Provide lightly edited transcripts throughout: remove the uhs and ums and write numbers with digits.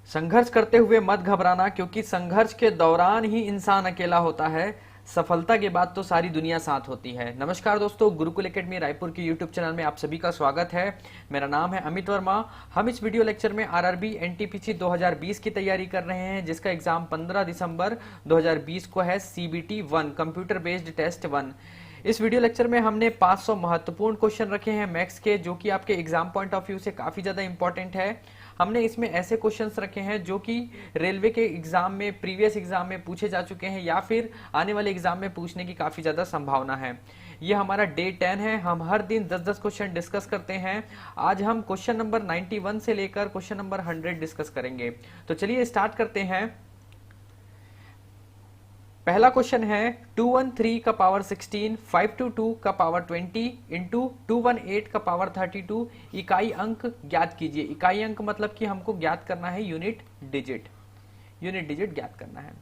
संघर्ष करते हुए मत घबराना, क्योंकि संघर्ष के दौरान ही इंसान अकेला होता है। सफलता के बाद तो सारी दुनिया साथ होती है। नमस्कार दोस्तों, गुरुकुल एकेडमी रायपुर की यूट्यूब चैनल में आप सभी का स्वागत है। मेरा नाम है अमित वर्मा। हम इस वीडियो लेक्चर में आरआरबी एनटीपीसी 2020 की तैयारी कर रहे हैं, जिसका एग्जाम 15 दिसंबर 2020 को है, सीबीटी 1 कंप्यूटर बेस्ड टेस्ट 1। इस वीडियो लेक्चर में हमने 500 महत्वपूर्ण क्वेश्चन रखे हैं मैथ्स के, जो कि आपके एग्जाम पॉइंट ऑफ व्यू से काफी ज्यादा इंपॉर्टेंट है। हमने इसमें ऐसे क्वेश्चंस रखे हैं जो कि रेलवे के एग्जाम में, प्रीवियस एग्जाम में पूछे जा चुके हैं या फिर आने वाले एग्जाम में पूछने की काफी ज्यादा संभावना है। ये हमारा डे 10 है। हम हर दिन 10-10 क्वेश्चन डिस्कस करते हैं। आज हम क्वेश्चन नंबर 91 से लेकर क्वेश्चन नंबर 100 डिस्कस करेंगे। तो चलिए स्टार्ट करते हैं। पहला क्वेश्चन है 213 का पावर 16, 522 का पावर 20 इंटू 218 का पावर 32 इकाई अंक ज्ञात कीजिए। इकाई अंक मतलब कि हमको ज्ञात करना है यूनिट डिजिट ज्ञात करना है।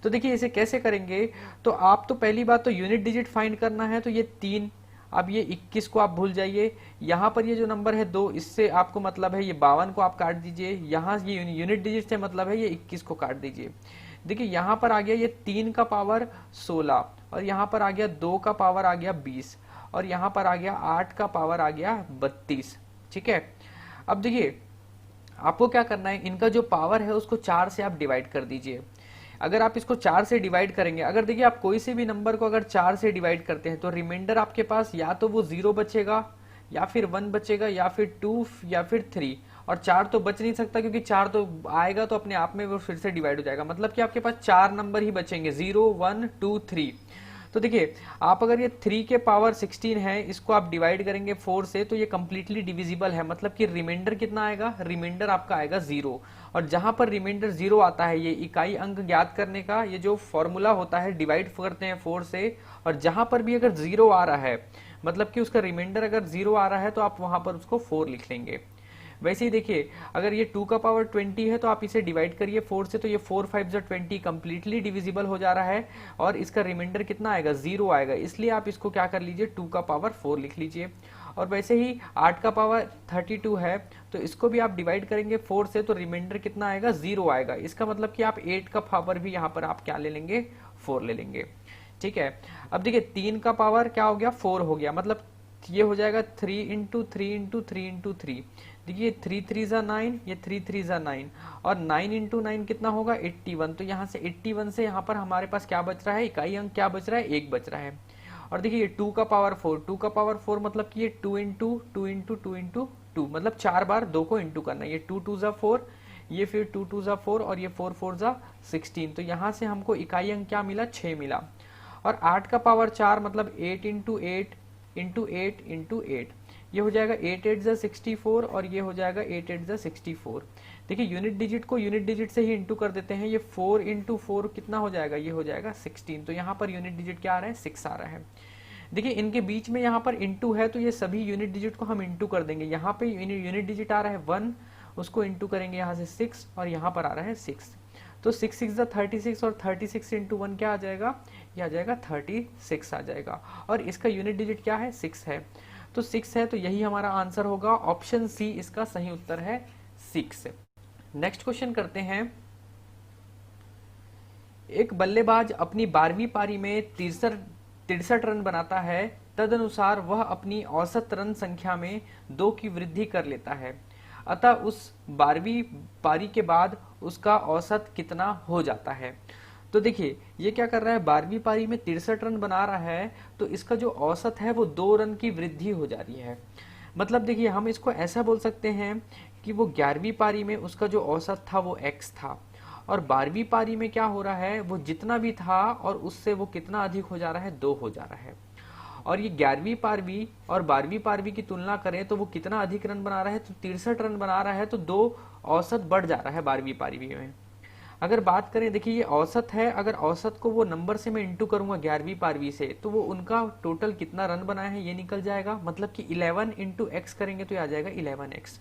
तो देखिए इसे कैसे करेंगे। तो आप तो पहली बात तो यूनिट डिजिट फाइंड करना है, तो ये 3। अब ये 21 को आप भूल जाइए। यहाँ पर ये जो नंबर है 2, इससे आपको मतलब है ये 52 को आप काट दीजिए। यहाँ ये यूनिट डिजिट से मतलब है ये 21 को काट दीजिए। देखिए यहाँ पर आ गया ये 3 का पावर 16, और यहाँ पर आ गया 2 का पावर आ गया 20, और यहाँ पर आ गया 8 का पावर आ गया 32। ठीक है। अब देखिए आपको क्या करना है, इनका जो पावर है उसको 4 से आप डिवाइड कर दीजिए। अगर आप इसको 4 से डिवाइड करेंगे, अगर देखिए आप कोई से भी नंबर को अगर 4 से डिवाइड करते हैं तो रिमाइंडर आपके पास या तो वो 0 बचेगा, या फिर 1 बचेगा, या फिर 2, या फिर 3। और 4 तो बच नहीं सकता, क्योंकि 4 तो आएगा तो अपने आप में वो फिर से डिवाइड हो जाएगा। मतलब कि आपके पास 4 नंबर ही बचेंगे, 0, 1, 2, 3। तो देखिए आप अगर ये 3 के पावर 16 है, इसको आप डिवाइड करेंगे 4 से, तो ये कंप्लीटली डिविजिबल है। मतलब कि रिमाइंडर कितना आएगा, रिमाइंडर आपका आएगा 0। और जहां पर रिमाइंडर 0 आता है, ये इकाई अंक ज्ञात करने का ये जो फॉर्मूला होता है, डिवाइड करते हैं 4 से। और जहां पर भी अगर 0 आ रहा है, मतलब कि उसका रिमाइंडर अगर 0 आ रहा है, तो आप वहां पर उसको 4 लिख लेंगे। वैसे ही देखिए अगर ये 2 का पावर 20 है, तो आप इसे डिवाइड करिए 4 से, तो ये 4 5 20 कंप्लीटली डिविजिबल हो जा रहा है। और इसका रिमाइंडर कितना आएगा, 0 आएगा। इसलिए आप इसको क्या कर लीजिए, 2 का पावर 4 लिख लीजिए। और वैसे ही 8 का पावर 32 है, तो इसको भी आप डिवाइड करेंगे 4 से, तो रिमाइंडर कितना आएगा, 0 आएगा। इसका मतलब कि आप 8 का पावर भी यहाँ पर आप क्या ले लेंगे, 4 ले लेंगे। ठीक है। अब देखिए 3 का पावर क्या हो गया, 4 हो गया। मतलब ये हो जाएगा 3 इंटू 3 इंटू 3 इंटू 3। देखिए 3 3 जा 9, ये 3 3 जा 9, और 9 इंटू 9 कितना होगा, 81। तो यहाँ से 81 से यहाँ पर हमारे पास क्या बच रहा है, इकाई अंक क्या बच रहा है, 1 बच रहा है। और देखिए ये 2 का पावर 4, 2 का पावर 4 मतलब कि ये 2 इंटू 2 इंटू 2 इंटू 2, मतलब 4 बार 2 को इंटू करना है। ये 2 2 जा 4, ये फिर 2 2 जा 4, और ये 4 4 जा 16। तो यहाँ से हमको इकाई अंक क्या मिला, 6 मिला। और 8 का पावर 4 मतलब 8 इंटू 8 इंटू 8 इंटू 8, ये हो जाएगा 8 8 जा 64, और ये हो जाएगा 8 8 जा 64। देखिए यूनिट डिजिट को यूनिट डिजिट से ही इंटू कर देते हैं। ये 4 इंटू 4 कितना हो जाएगा, ये हो जाएगा 16। तो यहाँ पर यूनिट डिजिट क्या आ रहा है, 6 आ रहा है। देखिए इनके बीच में यहाँ पर इंटू है, तो ये सभी यूनिट डिजिट को हम इंटू कर देंगे। यहाँ पे यूनिट डिजिट आ रहा है 1, उसको इंटू करेंगे यहाँ से 6, और यहाँ पर आ रहा है 6। तो 6 6 जा 36, और 36 इंटू 1 क्या आ जाएगा, ये आ जाएगा 36 आ जाएगा। और इसका यूनिट डिजिट क्या है, 6 है। तो 6 है, तो यही हमारा आंसर होगा। ऑप्शन सी इसका सही उत्तर है, 6। नेक्स्ट क्वेश्चन करते हैं। एक बल्लेबाज अपनी 12वीं पारी में 63 रन बनाता है, तदनुसार वह अपनी औसत रन संख्या में 2 की वृद्धि कर लेता है। अतः उस 12वीं पारी के बाद उसका औसत कितना हो जाता है। तो देखिए ये क्या कर रहा है, 12वीं पारी में 63 रन बना रहा है, तो इसका जो औसत है वो 2 रन की वृद्धि हो जा रही है। मतलब देखिए हम इसको ऐसा बोल सकते हैं कि वो 11वीं पारी में उसका जो औसत था वो x था, और 12वीं पारी में क्या हो रहा है, वो जितना भी था और उससे वो कितना अधिक हो जा रहा है, 2 हो जा रहा है। और ये 11वीं पारवी और 12वीं पारवी की तुलना करें तो वो कितना अधिक रन बना रहा है, तो 63 रन बना रहा है, तो 2 औसत बढ़ जा रहा है 12वीं पारवी में। अगर बात करें, देखिए ये औसत है, अगर औसत को वो नंबर से मैं इंटू करूंगा 11वीं पारवी से, तो वो उनका टोटल कितना रन बनाया है ये निकल जाएगा। मतलब कि 11 इंटू एक्स करेंगे तो ये आ जाएगा 11x,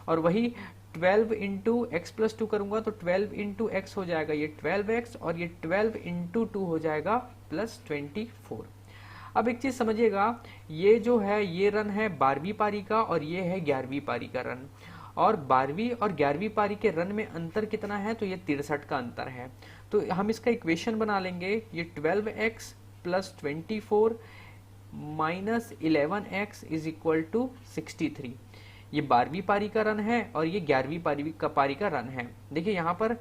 और वही 12 इंटू एक्स प्लस 2 करूंगा तो 12 इंटू एक्स हो जाएगा ये 12x, और ये 12 इंटू 2 हो जाएगा प्लस 24। अब एक चीज समझिएगा, ये जो है ये रन है 12वीं पारी का, और ये है 11वीं पारी का रन। और 12वीं और 11वीं पारी के रन में अंतर कितना है, तो ये 63 का अंतर है। तो हम इसका इक्वेशन बना लेंगे, ये 12x plus 24 minus 11x is equal to 63। ये 12वीं पारी का रन है और ये 11वीं पारी का रन है। देखिए यहाँ पर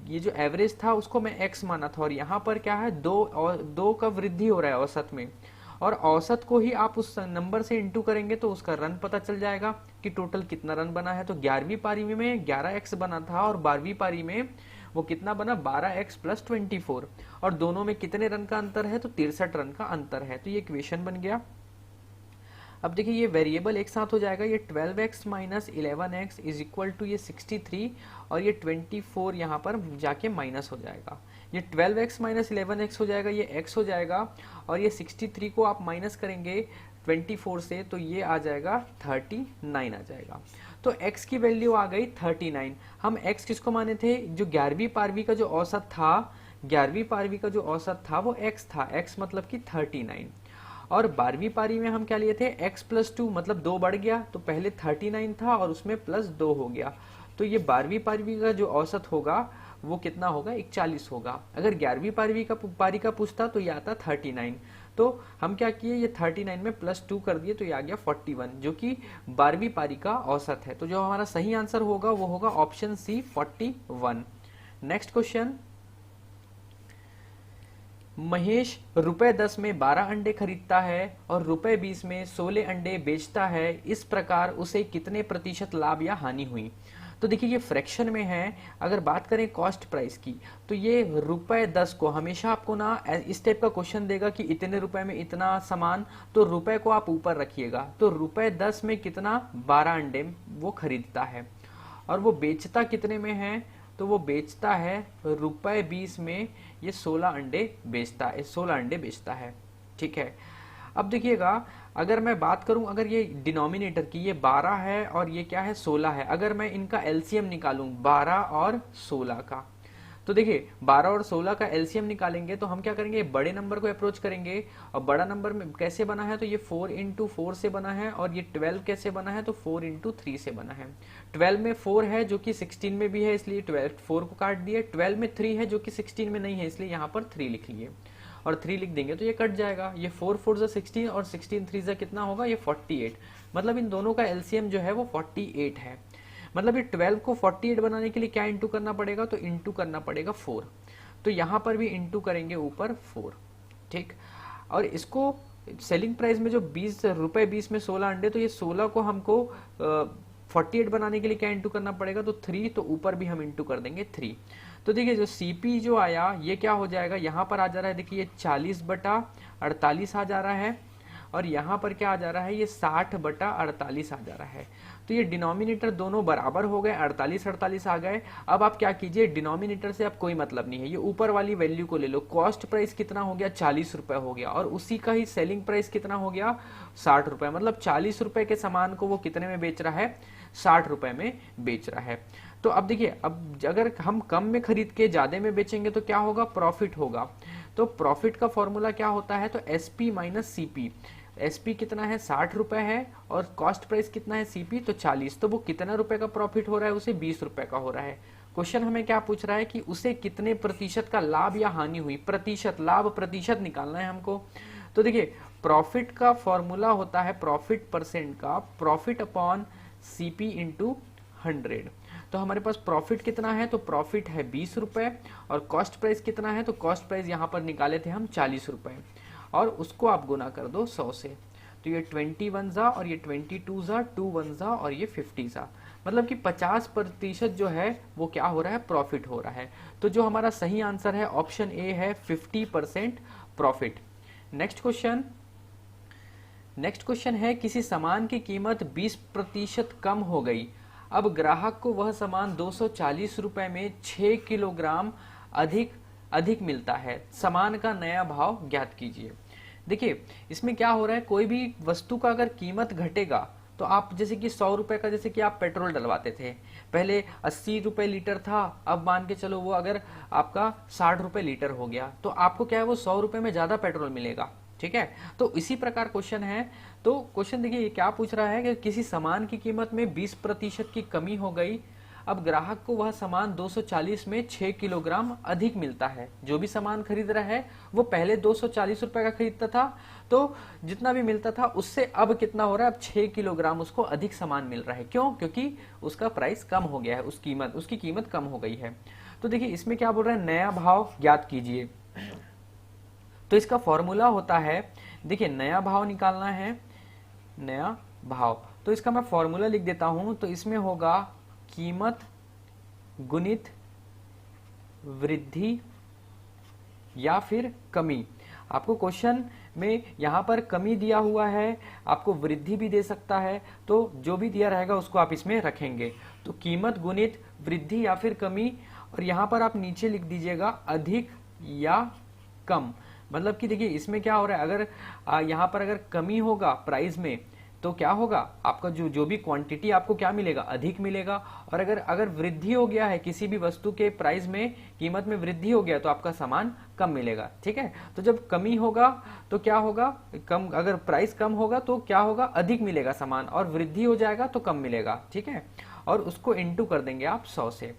ये जो एवरेज था उसको मैं x माना था, और यहाँ पर क्या है, दो का वृद्धि हो रहा है औसत में, और औसत को ही आप उस नंबर से इंटू करेंगे तो उसका रन पता चल जाएगा कि टोटल कितना रन बना है। तो 11वीं पारी में 11x बना था और 12वीं पारी में वो कितना बना, 12x प्लस 24, और दोनों में कितने रन का अंतर है, तो 63 रन का अंतर है। तो ये इक्वेशन बन गया। अब देखिए ये वेरिएबल एक साथ हो जाएगा, ये 12x minus 11x is equal to ये 63, और ये 24 यहाँ पर जाके माइनस हो जाएगा। ये 12x माइनस 11x हो जाएगा, ये x हो जाएगा, और ये 63 को आप माइनस करेंगे 24 से तो ये आ जाएगा 39 आ जाएगा। तो x की वैल्यू आ गई 39। हम x किसको माने थे, जो 11वीं पारवी का जो औसत था, 11वीं पारवी का जो औसत था वो x था, x मतलब कि 39। और 12वीं पारी में हम क्या लिए थे, x प्लस 2 मतलब 2 बढ़ गया, तो पहले 39 था और उसमें प्लस 2 हो गया। तो ये 12वीं पारवी का जो औसत होगा वो कितना होगा, 41 होगा। अगर 11वीं पारी का पूछता तो ये आता 39। तो हम क्या किए, ये 39 में प्लस 2 कर दिए तो ये आ गया 41, जो कि 12वीं पारी का औसत है। तो जो हमारा सही आंसर होगा वो होगा option C 41। Next question, Mahesh ₹10 में 12 अंडे खरीदता है और ₹20 में 16 अंडे बेचता है, इस प्रकार उसे कितने प्रतिशत लाभ या हानि हुई। तो देखिए ये फ्रैक्शन में है। अगर बात करें कॉस्ट प्राइस की तो ये ₹10 को हमेशा आपको ना इस टाइप का क्वेश्चन देगा कि इतने रुपए में इतना सामान, तो रुपए को आप ऊपर रखिएगा। तो ₹10 में कितना, 12 अंडे वो खरीदता है, और वो बेचता कितने में है, तो वो बेचता है ₹20 में ये 16 अंडे बेचता है, 16 अंडे बेचता है। ठीक है, अब देखिएगा अगर मैं बात करूं, अगर ये डिनोमिनेटर की ये 12 है और ये क्या है 16 है, अगर मैं इनका एलसीएम निकालूं 12 और 16 का, तो देखिए 12 और 16 का एलसीएम निकालेंगे तो हम क्या करेंगे, बड़े नंबर को अप्रोच करेंगे। और बड़ा नंबर में कैसे बना है, तो ये 4 इंटू 4 से बना है, और ये 12 कैसे बना है, तो 4 इंटू 3 से बना है। 12 में 4 है जो कि 16 में भी है, इसलिए 12 4 को काट दिए। 12 में 3 है जो कि 16 में नहीं है, इसलिए यहाँ पर 3 लिख लिए, और 3 लिख देंगे तो ये कट जाएगा। ये 4 4 जा 16 और 16 3 जा कितना होगा, ये 48। मतलब इन दोनों का एलसीएम जो है वो 48 है। मतलब ये 12 को 48 बनाने के लिए क्या इंटू करना पड़ेगा, तो इंटू करना पड़ेगा 4। तो यहाँ पर भी इंटू करेंगे ऊपर 4। ठीक, और इसको सेलिंग प्राइस में जो ₹20 में 16 अंडे, तो ये 16 को हमको 48 बनाने के लिए क्या इंटू करना पड़ेगा, तो 3, तो ऊपर भी हम इंटू कर देंगे 3। तो देखिए जो सीपी जो आया ये क्या हो जाएगा, यहाँ पर आ जा रहा है, देखिए ये 40/48 आ जा रहा है, और यहाँ पर क्या आ जा रहा है, ये 60/48 आ जा रहा है। तो ये डिनोमिनेटर दोनों बराबर हो गए, 48 आ गए। अब आप क्या कीजिए, डिनोमिनेटर से अब कोई मतलब नहीं है, ये ऊपर वाली वैल्यू को ले लो। कॉस्ट प्राइस कितना हो गया, 40 रुपए हो गया, और उसी का ही सेलिंग प्राइस कितना हो गया, 60 रुपए। मतलब 40 रुपए के सामान को वो कितने में बेच रहा है, 60 रुपए में बेच रहा है। तो अब देखिए, अब अगर हम कम में खरीद के ज्यादा में बेचेंगे तो क्या होगा, प्रॉफिट होगा। तो प्रॉफिट का फॉर्मूला क्या होता है, तो एसपी माइनस सीपी। एसपी कितना है, 60 रुपए है, और कॉस्ट प्राइस कितना है सीपी, तो 40। तो वो कितना रुपए का प्रॉफिट हो रहा है, उसे 20 रुपए का हो रहा है। क्वेश्चन हमें क्या पूछ रहा है कि उसे कितने प्रतिशत का लाभ या हानि हुई, प्रतिशत, लाभ प्रतिशत निकालना है हमको। तो देखिए प्रॉफिट का फॉर्मूला होता है प्रॉफिट परसेंट का, प्रॉफिट अपॉन सीपी इंटू 100। तो हमारे पास प्रॉफिट कितना है, तो प्रॉफिट है 20 रुपए, और कॉस्ट प्राइस कितना है, तो कॉस्ट प्राइस यहाँ पर निकाले थे हम 40 रुपए, और उसको आप गुना कर दो 100 से। तो ये 21 जा, और ये 22 जा, 2 1 जा, और ये 50 जा। मतलब कि 50% जो है वो क्या हो रहा है, प्रॉफिट हो रहा है। तो जो हमारा सही आंसर है ऑप्शन ए है 50% प्रॉफिट। नेक्स्ट क्वेश्चन है, किसी सामान की कीमत 20% कम हो गई। अब ग्राहक को वह सामान 240 रुपए में 6 किलोग्राम अधिक मिलता है, सामान का नया भाव ज्ञात कीजिए। देखिए इसमें क्या हो रहा है, कोई भी वस्तु का अगर कीमत घटेगा तो आप जैसे कि 100 रुपए का, जैसे कि आप पेट्रोल डलवाते थे, पहले 80 रुपए लीटर था, अब मान के चलो वो अगर आपका 60 रुपए लीटर हो गया, तो आपको क्या है, वो 100 रुपए में ज्यादा पेट्रोल मिलेगा। ठीक है। तो इसी प्रकार क्वेश्चन है। तो क्वेश्चन देखिए ये क्या पूछ रहा है कि किसी सामान की कीमत में 20% की कमी हो गई। अब ग्राहक को वह सामान 240 में 6 किलोग्राम अधिक मिलता है। जो भी सामान खरीद रहा है वो पहले 240 रुपए का खरीदता था, तो जितना भी मिलता था उससे अब कितना हो रहा है, अब 6 किलोग्राम उसको अधिक सामान मिल रहा है। क्यों? क्योंकि उसका प्राइस कम हो गया है, उसकी कीमत कम हो गई है। तो देखिए इसमें क्या बोल रहा है, नया भाव ज्ञात कीजिए। तो इसका फॉर्मूला होता है, देखिए नया भाव निकालना है, नया भाव। तो इसका मैं फॉर्मूला लिख देता हूं। तो इसमें होगा कीमत गुणित वृद्धि या फिर कमी। आपको क्वेश्चन में यहां पर कमी दिया हुआ है, आपको वृद्धि भी दे सकता है, तो जो भी दिया रहेगा उसको आप इसमें रखेंगे। तो कीमत गुणित वृद्धि या फिर कमी, और यहां पर आप नीचे लिख दीजिएगा अधिक या कम। मतलब कि देखिए इसमें क्या हो रहा है, अगर यहां पर अगर कमी होगा प्राइस में तो क्या होगा, आपका जो भी क्वांटिटी आपको क्या मिलेगा, अधिक मिलेगा। और अगर वृद्धि हो गया है किसी भी वस्तु के प्राइस में, कीमत में वृद्धि हो गया तो आपका सामान कम मिलेगा। ठीक है। तो जब कमी होगा तो क्या होगा, कम, अगर प्राइस कम होगा तो क्या होगा, अधिक मिलेगा सामान, और वृद्धि हो जाएगा तो कम मिलेगा। ठीक है। और उसको इंटू कर देंगे आप 100 से।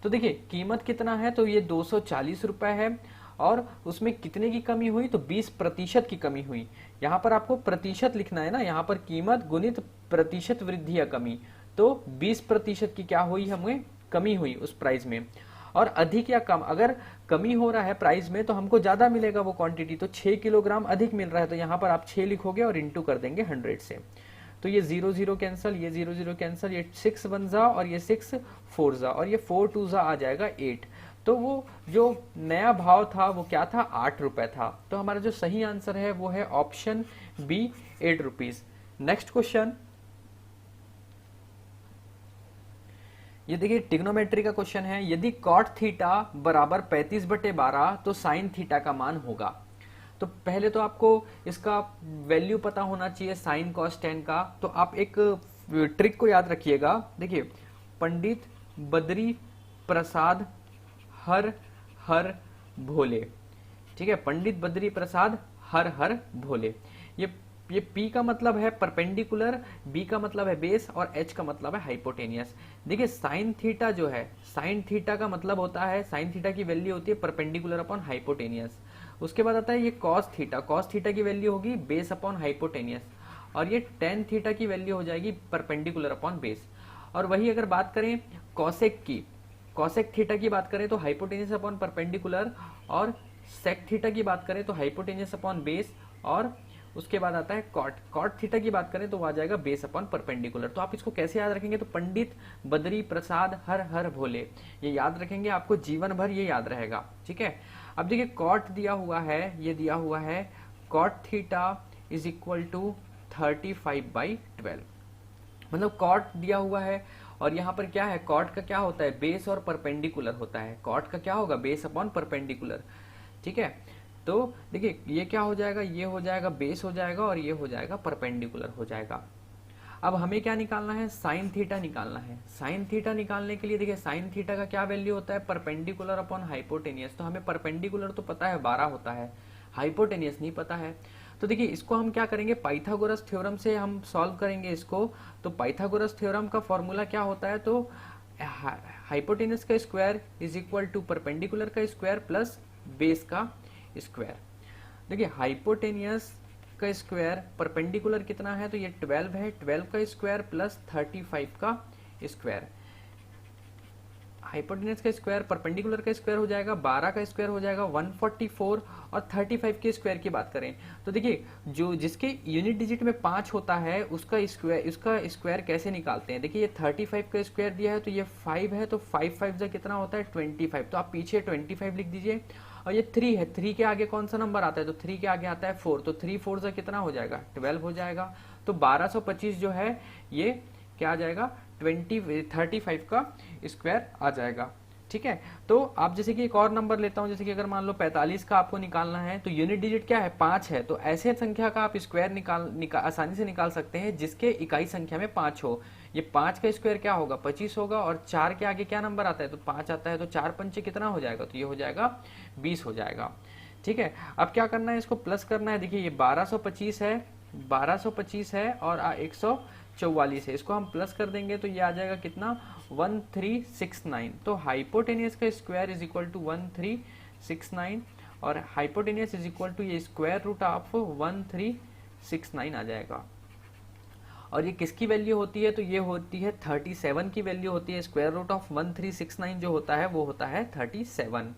तो देखिए कीमत कितना है, तो ये 240 रुपए है, और उसमें कितने की कमी हुई, तो 20% की कमी हुई। यहां पर आपको प्रतिशत लिखना है ना, यहां पर कीमत गुणित प्रतिशत वृद्धि या कमी। तो 20% की क्या हुई, हमें कमी हुई उस प्राइस में। और अधिक या कम, अगर कमी हो रहा है प्राइस में तो हमको ज्यादा मिलेगा वो क्वांटिटी, तो 6 किलोग्राम अधिक मिल रहा है, तो यहां पर आप 6 लिखोगे और इंटू कर देंगे 100 से। तो ये 0 0 कैंसल, ये 0 0 कैंसल, ये 6 1 जा और ये 6 4 जा, और ये 4 2 जा आ जाएगा 8। तो वो जो नया भाव था वो क्या था, 8 रुपए था। तो हमारा जो सही आंसर है वो है option B, 8 rupees. Next question, ये देखिए ट्रिग्नोमेट्री का क्वेश्चन है। यदि कॉट थीटा बराबर 35/12 तो साइन थीटा का मान होगा। तो पहले तो आपको इसका वैल्यू पता होना चाहिए साइन कॉस टेन का। तो आप एक ट्रिक को याद रखिएगा। देखिए पंडित बद्री प्रसाद हर हर भोले, ठीक है, पंडित बद्री प्रसाद हर हर भोले। ये P का मतलब है परपेंडिकुलर, B का मतलब है बेस, और H का मतलब है हाइपोटेनियस। देखिए साइन थीटा जो है, साइन थीटा का मतलब होता है, साइन थीटा की वैल्यू होती है परपेंडिकुलर अपॉन हाइपोटेनियस। उसके बाद आता है ये कॉस थीटा, कॉस थीटा की वैल्यू होगी बेस अपॉन हाइपोटेनियस, और ये टेन थीटा की वैल्यू हो जाएगी परपेंडिकुलर अपॉन बेस। और वही अगर बात करें कॉसेक की, कॉसेक थीटा की बात करें तो हाइपोटेनियस अपॉन परपेंडिकुलर, और सेक थीटा की बात करें तो हाइपोटेनियस अपॉन बेस, और उसके बाद आता है कॉट, कॉट थीटा की बात करें तो वो आ जाएगा बेस अपॉन परपेंडिकुलर। तो आप इसको कैसे याद रखेंगे, तो पंडित बद्री प्रसाद हर हर भोले, ये याद रखेंगे, आपको जीवन भर ये याद रहेगा। ठीक है। अब देखिए कॉट दिया हुआ है, ये दिया हुआ है cot theta is equal to 35/12, मतलब कॉट दिया हुआ है, और यहाँ पर क्या है, कॉट का क्या होता है, बेस और परपेंडिकुलर होता है। कॉट का क्या होगा, बेस अपॉन परपेंडिकुलर। ठीक है। तो देखिए ये क्या हो जाएगा, ये हो जाएगा बेस हो जाएगा, और ये हो जाएगा परपेंडिकुलर हो जाएगा। अब हमें क्या निकालना है, साइन थीटा निकालना है। साइन थीटा निकालने के लिए देखिए साइन थीटा का क्या वैल्यू होता है, परपेंडिकुलर अपॉन हाइपोटेनियस। तो हमें परपेंडिकुलर तो पता है 12 होता है, हाइपोटेनियस नहीं पता है। तो देखिए इसको हम क्या करेंगे, पाइथागोरस थ्योरम से हम सॉल्व करेंगे इसको। तो पाइथागोरस थ्योरम का फॉर्मूला क्या होता है, तो हाइपोटेनस का square is equal to perpendicular का स्क्वायर प्लस बेस का स्क्वायर। देखिए हाइपोटेनियस का स्क्वायर परपेंडिकुलर कितना है, तो ये 12 है, 12 का स्क्वायर प्लस 35 का स्क्वायर। हाइपोटेनस का स्क्वायर परपेंडिकुलर का स्क्वायर हो जाएगा, 12 का स्क्वायर हो जाएगा 144, और 35 के स्क्वायर की बात करें तो देखिए जो जिसके यूनिट डिजिट में 5 होता है उसका स्क्वायर कैसे निकालते हैं। देखिए ये 35 का स्क्वायर दिया है तो ये 5 है, तो 5 5 जा कितना होता है 25, तो आप पीछे 25 लिख दीजिए। और ये 3 है, 3 के आगे कौन सा नंबर आता है, तो 3 के आगे आता है 4, तो 3 4 जा कितना हो जाएगा 12 हो जाएगा। तो 1225 जो है ये क्या आ जाएगा 35 का स्क्वायर आ जाएगा। ठीक है। तो आप जैसे कि एक और नंबर लेता हूं, जैसे कि अगर मान लो 45 का आपको निकालना है, तो यूनिट डिजिट क्या है 5 है, तो ऐसे संख्या का आप स्क्वायर आसानी से निकाल सकते हैं जिसके इकाई संख्या में 5 हो। ये 5 का स्क्वायर क्या होगा 25 होगा, और 4 के आगे क्या नंबर आता है, तो 5 आता है, तो 4 पंचे कितना हो जाएगा, तो ये हो जाएगा 20 हो जाएगा। ठीक है, अब क्या करना है, इसको प्लस करना है। देखिए ये 1225 है, 1225 है और 144 है, इसको हम प्लस कर देंगे तो ये आ जाएगा कितना, 1369। तो हाइपोटेनियस का स्क्वायर इज इक्वल टू 1369 और हाइपोटेनियस इज इक्वल टू ये स्क्वायर रूट ऑफ 1369 आ जाएगा। और ये किसकी वैल्यू होती है, तो ये होती है 37 की वैल्यू होती है। स्क्वायर रूट ऑफ 1369 जो होता है वो होता है 37।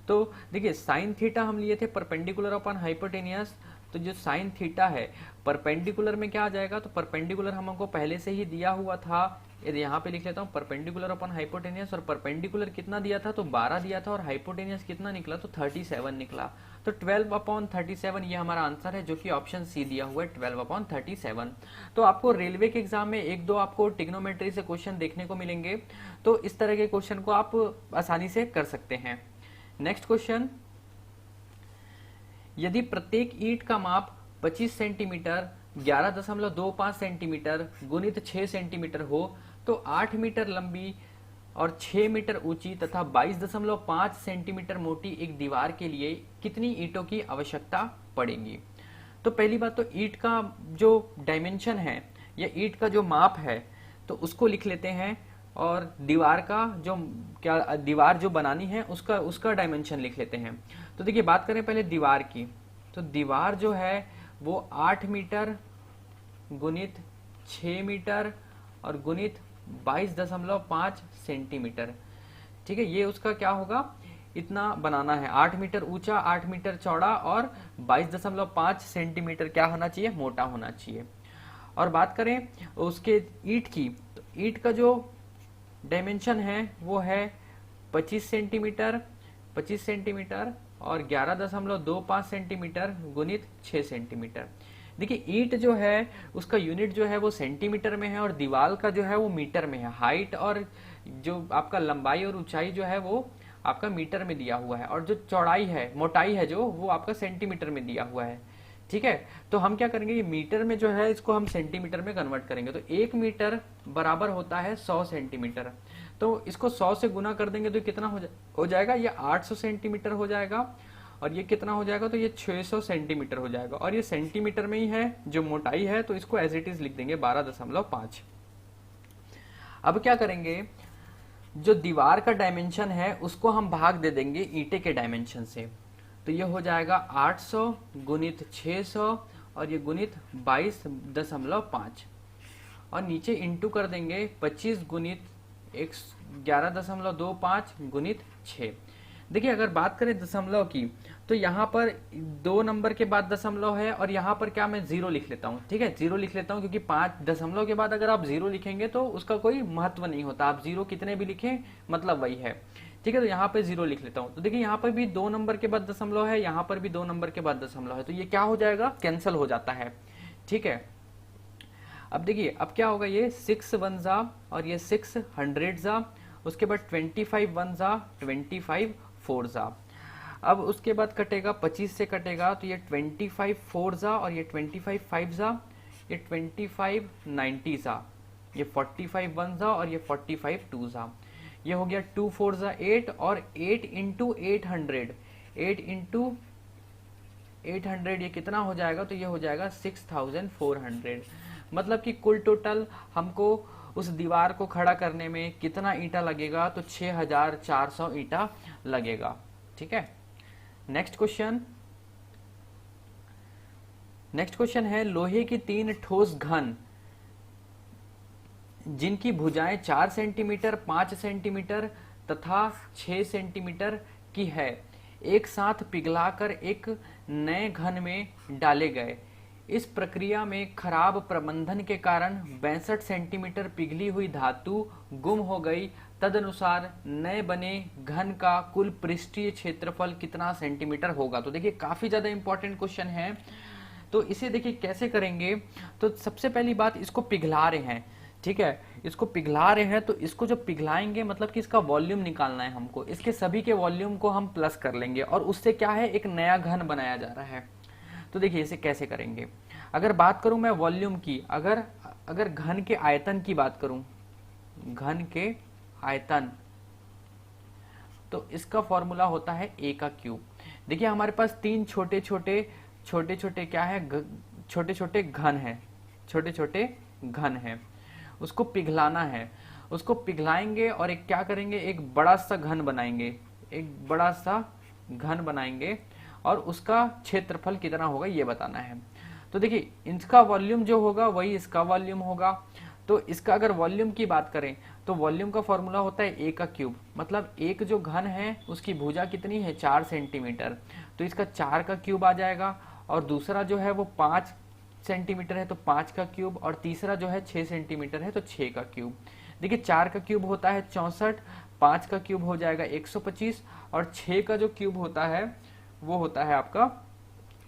तो देखिए साइन थीटा हम लिए थे परपेंडिकुलर अपॉन हाइपोटेनियस, तो जो साइन थीटा है परपेंडिकुलर में क्या आ जाएगा, तो परपेंडिकुलर हमको पहले से ही दिया हुआ था। यदि यहाँ पे लिख लेता हूँ परपेंडिकुलर अपॉन हाइपोटेनियस, और परपेंडिकुलर कितना दिया था, तो 12 दिया था, और हाइपोटेनियस कितना निकला, तो 37 निकला। तो 12/37 ये हमारा आंसर है, जो कि ऑप्शन सी दिया हुआ है 12/37। तो आपको रेलवे के एग्जाम में एक दो आपको ट्रिग्नोमेट्री से क्वेश्चन देखने को मिलेंगे, तो इस तरह के क्वेश्चन को आप आसानी से कर सकते हैं। नेक्स्ट क्वेश्चन, यदि प्रत्येक ईंट का माप 25 सेंटीमीटर 11.25 सेंटीमीटर गुणित 6 सेंटीमीटर हो तो 8 मीटर लंबी और 6 मीटर ऊंची तथा 22.5 सेंटीमीटर मोटी एक दीवार के लिए कितनी ईंटों की आवश्यकता पड़ेगी। तो पहली बात तो ईंट का जो डायमेंशन है या ईंट का जो माप है तो उसको लिख लेते हैं, और दीवार का जो क्या दीवार जो बनानी है उसका डायमेंशन लिख लेते हैं। तो देखिए बात करें पहले दीवार की, तो दीवार जो है वो 8 मीटर गुणित 6 मीटर और गुणित 22.5 सेंटीमीटर। ठीक है, ये उसका क्या होगा, इतना बनाना है। 8 मीटर ऊंचा, 8 मीटर चौड़ा और 22.5 सेंटीमीटर क्या होना चाहिए, मोटा होना चाहिए। और बात करें उसके ईंट की, तो ईंट का जो डायमेंशन है वो है 25 सेंटीमीटर, 25 सेंटीमीटर और 11.25 सेंटीमीटर गुणित 6 सेंटीमीटर। देखिए ईंट जो है उसका यूनिट जो है वो सेंटीमीटर में है और दीवार का जो है वो मीटर में है। हाइट और जो आपका लंबाई और ऊंचाई जो है वो आपका मीटर में दिया हुआ है, और जो चौड़ाई है मोटाई है जो वो आपका सेंटीमीटर में दिया हुआ है। ठीक है, तो हम क्या करेंगे, ये मीटर में जो है इसको हम सेंटीमीटर में कन्वर्ट करेंगे। तो 1 मीटर बराबर होता है 100 सेंटीमीटर, तो इसको 100 से गुना कर देंगे तो कितना हो जाएगा, ये 800 सेंटीमीटर हो जाएगा, और ये कितना हो जाएगा, तो ये 600 सेंटीमीटर हो जाएगा। और ये सेंटीमीटर में ही है जो मोटाई है, तो इसको एज इट इज लिख देंगे 12.5। अब क्या करेंगे, जो दीवार का डायमेंशन है उसको हम भाग दे देंगे ईंटे के डायमेंशन से, तो ये हो जाएगा 800 गुणित 600 और ये गुणित 22.5, और नीचे इंटू कर देंगे 25 गुणित 11.25 गुणित 6। देखिए अगर बात करें दशमलव की, तो यहाँ पर 2 नंबर के बाद दशमलव है, और यहाँ पर क्या मैं 0 लिख लेता हूँ। ठीक है, 0 लिख लेता हूँ क्योंकि 5 दशमलव के बाद अगर आप 0 लिखेंगे तो उसका कोई महत्व नहीं होता, आप 0 कितने भी लिखें मतलब वही है। ठीक है, तो यहाँ पे 0 लिख लेता हूँ। तो देखिए यहाँ पर भी 2 नंबर के बाद दशमलव है, यहाँ पर भी 2 नंबर के बाद दशमलव है, तो ये क्या हो जाएगा, कैंसिल हो जाता है। ठीक है, अब देखिए अब क्या होगा, ये 6 वन जा और ये 6 100 जा, उसके बाद 25 वन जा 25 4 जा। अब उसके बाद कटेगा 25 से कटेगा, तो ये 25 4 जा और ये 25 5 जा, ये 25 90 जा, ये 45 वन जा और ये 45 2 जा। ये हो गया 2 4 जा 8 और 8 इंटू 800, 8 इंटू 800 ये कितना हो जाएगा, तो ये हो जाएगा 6400। मतलब कि कुल टोटल हमको उस दीवार को खड़ा करने में कितना ईंटा लगेगा, तो 6400 ईंटा लगेगा। ठीक है, नेक्स्ट क्वेश्चन, नेक्स्ट क्वेश्चन है लोहे की 3 ठोस घन जिनकी भुजाएं 4 सेंटीमीटर 5 सेंटीमीटर तथा 6 सेंटीमीटर की है एक साथ पिघलाकर एक नए घन में डाले गए। इस प्रक्रिया में खराब प्रबंधन के कारण 62 सेंटीमीटर पिघली हुई धातु गुम हो गई। तदनुसार नए बने घन का कुल पृष्ठीय क्षेत्रफल कितना सेंटीमीटर होगा। तो देखिए काफी ज्यादा इंपॉर्टेंट क्वेश्चन है, तो इसे देखिए कैसे करेंगे। तो सबसे पहली बात, इसको पिघला रहे हैं, ठीक है, इसको पिघला रहे हैं, तो इसको जो पिघलाएंगे मतलब कि इसका वॉल्यूम निकालना है हमको, इसके सभी के वॉल्यूम को हम प्लस कर लेंगे और उससे क्या है, एक नया घन बनाया जा रहा है। तो देखिए इसे कैसे करेंगे। अगर बात करूं मैं वॉल्यूम की, अगर घन के आयतन की बात करूं, घन के आयतन, तो इसका फॉर्मूला होता है ए का क्यूब। देखिए हमारे पास तीन छोटे छोटे क्या है, छोटे छोटे घन है, छोटे छोटे घन है, उसको पिघलाना है। उसको पिघलाएंगे और एक क्या करेंगे, एक बड़ा सा घन बनाएंगे, एक बड़ा सा घन बनाएंगे और उसका क्षेत्रफल कितना होगा ये बताना है। तो देखिए इसका वॉल्यूम जो होगा वही इसका वॉल्यूम होगा। तो इसका अगर वॉल्यूम की बात करें तो वॉल्यूम का फॉर्मूला होता है ए का क्यूब, मतलब एक जो घन है उसकी भुजा कितनी है 4 सेंटीमीटर, तो इसका 4 का क्यूब आ जाएगा। और दूसरा जो है वो 5 सेंटीमीटर है तो 5 का क्यूब, और तीसरा जो है 6 सेंटीमीटर है तो 6 का क्यूब। देखिए 4 का क्यूब होता है 64, 5 का क्यूब हो जाएगा 125 और 6 का जो क्यूब होता है वो होता है आपका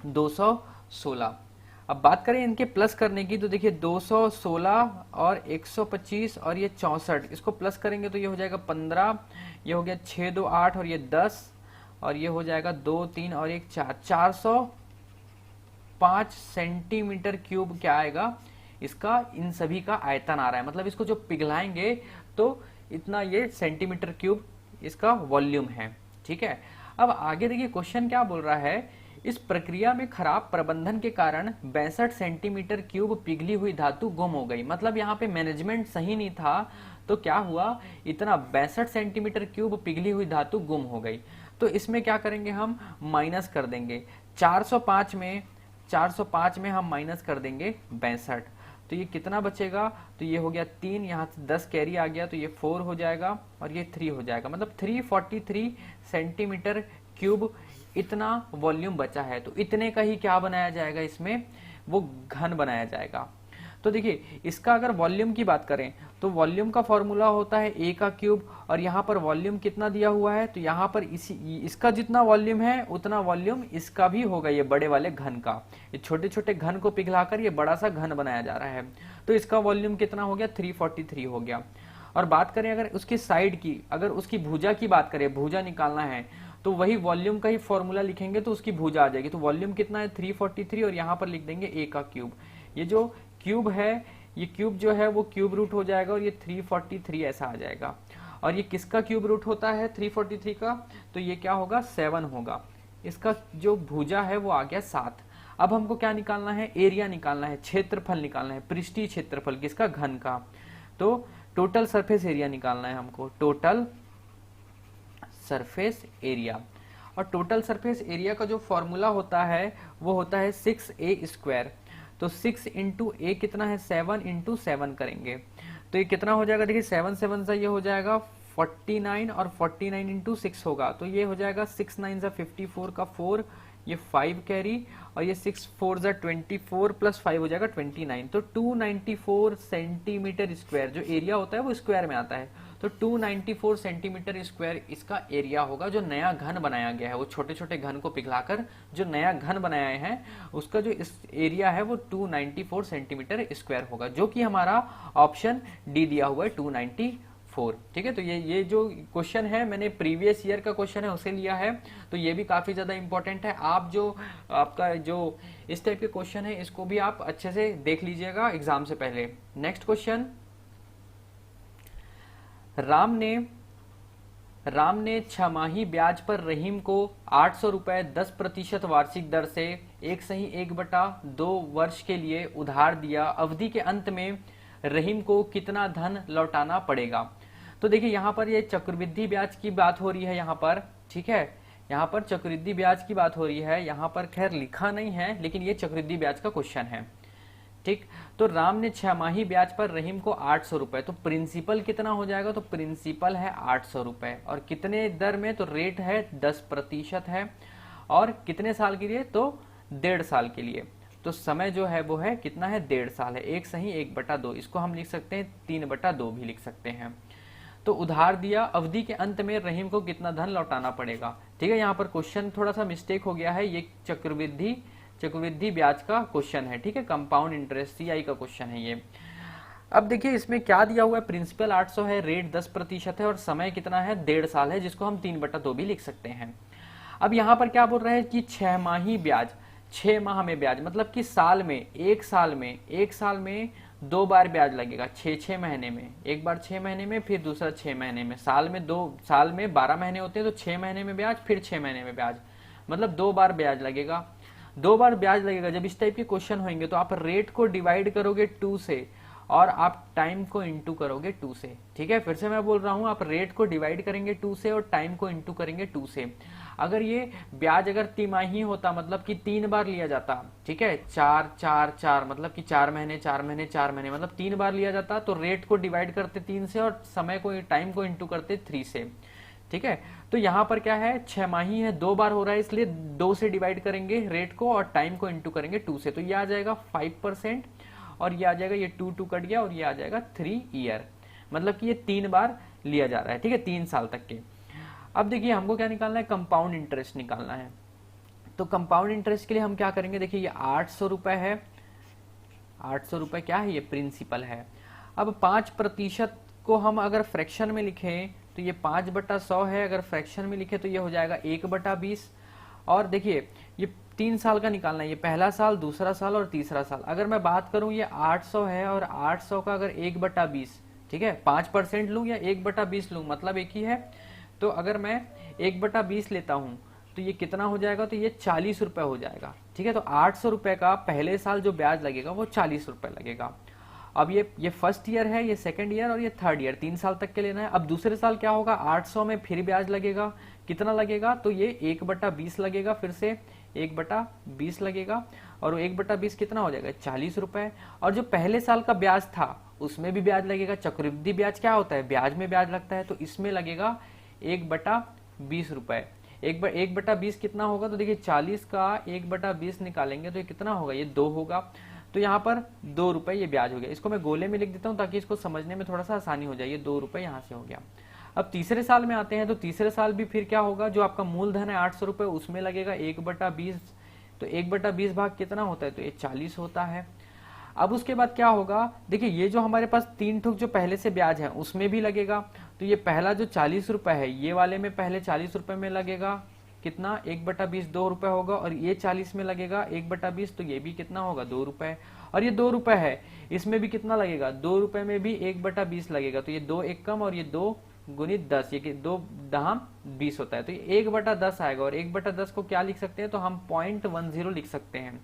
216। अब बात करें इनके प्लस करने की तो देखिए 216 और 125 और ये 64, इसको प्लस करेंगे तो ये हो जाएगा 15, ये हो गया 6 2 8 और ये 10 और ये हो जाएगा 2 3 और 1 4, 405 सेंटीमीटर क्यूब क्या आएगा, इसका इन सभी का आयतन आ रहा है। मतलब इसको जो पिघलाएंगे तो इतना ये सेंटीमीटर क्यूब इसका वॉल्यूम है। ठीक है, अब आगे देखिए क्वेश्चन क्या बोल रहा है, इस प्रक्रिया में खराब प्रबंधन के कारण 62 सेंटीमीटर क्यूब पिघली हुई धातु गुम हो गई। मतलब यहाँ पे मैनेजमेंट सही नहीं था तो क्या हुआ, इतना 62 सेंटीमीटर क्यूब पिघली हुई धातु गुम हो गई। तो इसमें क्या करेंगे, हम माइनस कर देंगे 405 में हम माइनस कर देंगे 62, तो ये कितना बचेगा, तो ये हो गया 3, यहाँ से 10 कैरी आ गया तो ये 4 हो जाएगा और ये 3 हो जाएगा, मतलब 343 सेंटीमीटर क्यूब इतना वॉल्यूम बचा है। तो इतने का ही क्या बनाया जाएगा, इसमें वो घन बनाया जाएगा। तो देखिए इसका अगर वॉल्यूम की बात करें तो वॉल्यूम का फॉर्मूला होता है ए का क्यूब, और यहाँ पर वॉल्यूम कितना दिया हुआ है तो यहाँ पर इसका जितना वॉल्यूम है उतना वॉल्यूम इसका भी होगा, ये बड़े वाले घन का। ये छोटे छोटे घन को पिघलाकर ये बड़ा सा घन बनाया जा रहा है, तो इसका वॉल्यूम कितना हो गया 343 हो गया। और बात करें अगर उसकी साइड की, अगर उसकी भुजा की बात करें, भुजा निकालना है तो वही वॉल्यूम का ही फॉर्मूला लिखेंगे तो उसकी भुजा आ जाएगी। तो वॉल्यूम कितना है 343 और यहाँ पर लिख देंगे ए का क्यूब। ये जो क्यूब है, ये क्यूब जो है वो क्यूब रूट हो जाएगा और ये 343 ऐसा आ जाएगा। और ये किसका क्यूब रूट होता है 343 का, तो ये क्या होगा 7 होगा। इसका जो भुजा है वो आ गया 7। अब हमको क्या निकालना है, एरिया निकालना है, क्षेत्रफल निकालना है, पृष्ठीय क्षेत्रफल किसका, घन का। तो टोटल सरफेस एरिया निकालना है हमको, टोटल सरफेस एरिया। और टोटल सरफेस एरिया का जो फॉर्मूला होता है वो होता है 6a²। तो 6 इंटू ए कितना है 7 इंटू 7 करेंगे तो ये कितना हो जाएगा, देखिए 7 7 से ये हो जाएगा 49 और 49 इंटू 6 होगा तो ये हो जाएगा 6 9 से 54 का 4, ये 5 कैरी और ये 6 4 जा 24 प्लस 5 हो जाएगा 29। तो 294 सेंटीमीटर स्क्वायर जो एरिया होता है वो स्क्वायर में आता है, तो 294 सेंटीमीटर स्क्वायर इसका एरिया होगा। जो नया घन बनाया गया है, वो छोटे छोटे घन को पिघलाकर जो नया घन बनाया है उसका जो इस एरिया है वो 294 सेंटीमीटर स्क्वायर होगा, जो कि हमारा ऑप्शन डी दिया हुआ है 294। ठीक है, तो ये जो क्वेश्चन है मैंने प्रीवियस ईयर का क्वेश्चन है उसे लिया है, तो ये भी काफी ज्यादा इंपॉर्टेंट है। आप जो आपका जो इस टाइप के क्वेश्चन है इसको भी आप अच्छे से देख लीजिएगा एग्जाम से पहले। नेक्स्ट क्वेश्चन, राम ने 6 ब्याज पर रहीम को 800 रुपए 10% वार्षिक दर से 1/2 वर्ष के लिए उधार दिया। अवधि के अंत में रहीम को कितना धन लौटाना पड़ेगा। तो देखिए यहाँ पर ये चक्रवृद्धि ब्याज की बात हो रही है यहाँ पर, ठीक है, यहाँ पर चक्रवृद्धि ब्याज की बात हो रही है। यहाँ पर खैर लिखा नहीं है लेकिन ये चक्रवृद्धि ब्याज का क्वेश्चन है। ठीक, तो राम ने 6 ब्याज पर रहीम को 800 रुपए, तो प्रिंसिपल कितना हो जाएगा, तो प्रिंसिपल है 800 रुपए और कितने दर में, तो रेट है 10% है और कितने साल के लिए, तो 1.5 साल के लिए। तो समय जो है वो है कितना है 1.5 साल है, 1 सही 1/2, इसको हम लिख सकते हैं 3/2 भी लिख सकते हैं। तो उधार दिया, अवधि के अंत में रहीम को कितना धन लौटाना पड़ेगा। ठीक है, यहाँ पर क्वेश्चन थोड़ा सा मिस्टेक हो गया है, ये चक्रवृद्धि ब्याज का क्वेश्चन है। ठीक है, कंपाउंड इंटरेस्ट सीआई का क्वेश्चन है ये। अब देखिए इसमें क्या दिया हुआ है, प्रिंसिपल 800 है, रेट 10% है और समय कितना है 1.5 साल है, जिसको हम 3/2 भी लिख सकते हैं। अब यहाँ पर क्या बोल रहे हैं कि 6 माही ब्याज, 6 माह में ब्याज, मतलब कि साल में, एक साल में 2 बार ब्याज लगेगा, 6 महीने में, एक बार 6 महीने में फिर दूसरा 6 महीने में, साल में 12 महीने होते हैं तो 6 महीने में ब्याज फिर 6 महीने में ब्याज, मतलब 2 बार ब्याज लगेगा। 2 बार ब्याज लगेगा। जब इस टाइप के क्वेश्चन होंगे तो आप रेट को डिवाइड करोगे 2 से और आप टाइम को इंटू करोगे 2 से। ठीक है, फिर से मैं बोल रहा हूं, आप रेट को डिवाइड करेंगे 2 से और टाइम को इंटू करेंगे 2 से। अगर ये ब्याज अगर तिमाही होता, मतलब कि 3 बार लिया जाता, ठीक है, 4 4 4 मतलब कि 4 महीने 4 महीने 4 महीने मतलब 3 बार लिया जाता, तो रेट को डिवाइड करते 3 से और समय को, टाइम को इंटू करते 3 से। ठीक है, तो यहाँ पर क्या है, 6 माही है, 2 बार हो रहा है, इसलिए 2 से डिवाइड करेंगे रेट को और टाइम को इंटू करेंगे 2 से। तो ये आ जाएगा 5% और ये आ जाएगा, ये 2 कट गया और ये आ जाएगा 3 ईयर, मतलब कि ये 3 बार लिया जा रहा है। ठीक है, 3 साल तक के। अब देखिए हमको क्या निकालना है, कंपाउंड इंटरेस्ट निकालना है। तो कंपाउंड इंटरेस्ट के लिए हम क्या करेंगे, देखिए ये 800 रुपए है, 800 रुपए क्या है, ये प्रिंसिपल है। अब 5% को हम अगर फ्रैक्शन में लिखें तो ये 5/100 है, अगर फ्रैक्शन में लिखे तो ये हो जाएगा 1/20। और देखिए ये 3 साल का निकालना है, ये पहला साल, दूसरा साल और तीसरा साल। अगर मैं बात करूं ये 800 है और 800 का अगर 1/20, ठीक है, 5% लूं या 1/20 लूं, मतलब एक ही है। तो अगर मैं 1/20 लेता हूं तो ये कितना हो जाएगा, तो ये 40 रुपए हो जाएगा। ठीक है, तो 800 रुपए का पहले साल जो ब्याज लगेगा वो 40 रुपए लगेगा। अब ये फर्स्ट ईयर है, ये सेकंड ईयर और ये थर्ड ईयर, 3 साल तक के लेना है। अब दूसरे साल क्या होगा, 800 में फिर ब्याज लगेगा, कितना लगेगा, तो ये 1/20 लगेगा, फिर से 1/20 लगेगा और 1/20 कितना हो जाएगा, 40 रुपए। और जो पहले साल का ब्याज था उसमें भी ब्याज लगेगा। चक्रवृद्धि ब्याज क्या होता है, ब्याज में ब्याज लगता है, तो इसमें लगेगा 1/20 रुपए। 1/20 कितना होगा, तो देखिए 40 का 1/20 निकालेंगे तो ये कितना होगा, ये 2 होगा। तो यहाँ पर 2 रुपए ये ब्याज हो गया। इसको मैं गोले में लिख देता हूँ ताकि इसको समझने में थोड़ा सा आसानी हो जाए। ये 2 रुपए यहाँ से हो गया। अब तीसरे साल में आते हैं, तो तीसरे साल भी फिर क्या होगा, जो आपका मूलधन है 800 रुपए, उसमें लगेगा 1/20। तो 1/20 भाग कितना होता है, तो ये 40 होता है। अब उसके बाद क्या होगा, देखिए ये जो हमारे पास 3 ठुक जो पहले से ब्याज है उसमें भी लगेगा। तो ये पहला जो 40 रुपए है, ये वाले में पहले 40 रुपए में लगेगा कितना, 1/20 2 रुपए होगा। और ये 40 में लगेगा 1/20, तो ये भी कितना होगा, 2 रुपए। और ये 2 रुपए है, इसमें भी कितना लगेगा, 2 रुपए में भी 1/20 लगेगा। तो ये 2 एक कम और ये 2 गुणित 10, ये 2 दहाम 20 होता है। तो ये 1/10 आएगा। और 1/10 को क्या लिख सकते हैं, तो हम 0.10 लिख सकते हैं।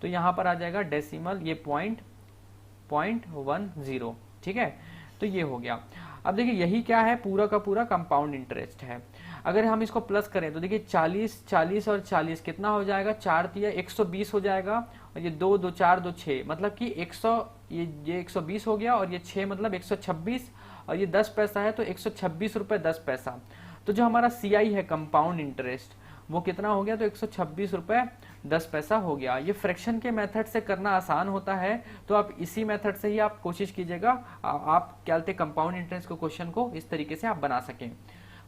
तो यहाँ पर आ जाएगा डेसिमल, ये 0.10। ठीक है, तो ये हो गया। अब देखिए यही क्या है, पूरा का पूरा कंपाउंड इंटरेस्ट है। अगर हम इसको प्लस करें तो देखिए 40 40 और 40 कितना हो जाएगा, 4 तिया 120 हो जाएगा। और ये 2 2 4 2 6 मतलब कि 100, ये 120 हो गया। और ये 6 मतलब 126 और ये 10 पैसा है, तो 126 रुपए 10 पैसा। तो जो हमारा CI है कंपाउंड इंटरेस्ट, वो कितना हो गया, तो 126 रुपए 10 पैसा हो गया। ये फ्रैक्शन के मेथड से करना आसान होता है, तो आप इसी मेथड से ही आप कोशिश कीजिएगा, आप क्या बोलते हैं कंपाउंड इंटरेस्ट को, क्वेश्चन को इस तरीके से आप बना सकें।